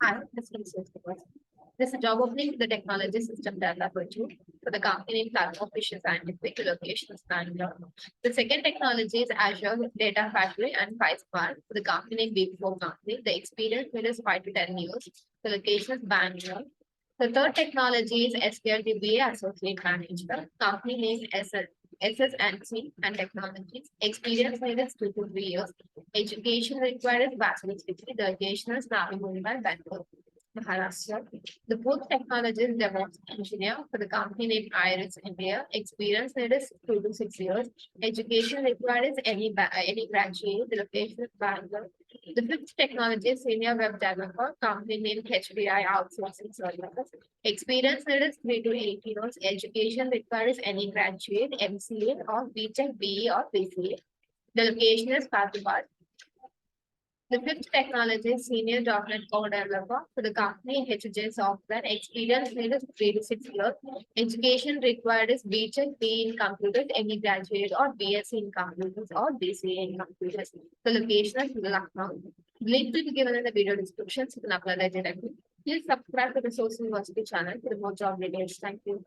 Hi, this is Sose. This is a job opening for the technology system developer too for the company in Platform Fisher Scientific locations Bangalore. The second technology is Azure Data Factory and Pyspark for the company in B.Tech company. The experience period is 5 to 10 years. The location is Bangalore. The third technology is SKLDBA Associate Manager. Company name SS&C and Technologies. Experience period is 2 to 3 years. Education required is bachelor's degree. The location is Navi, Mumbai, Bangalore. Maharashtra. The fourth technology is Devops engineer for the company named Iris India. Experience there is 2 to 6 years. Education required is any graduate. The location is Bangalore. The fifth technology is senior web developer. Company named HDI Outsourcing Services. Experience there is 3 to 8 years. Education requires any graduate, MCA or B.Tech, BE or BCA. The location is Faridabad. The fifth technology is senior .NET Core developer for the company HJ Software. Experience need is 3 to 6 years. Education required is B.Tech, B in computers, any graduate or B.Sc in computers or BCA in computers. The location is Lucknow. Link will be given in the video description so you can apply that directly. Please subscribe to the Source University channel for the more job details. Thank you.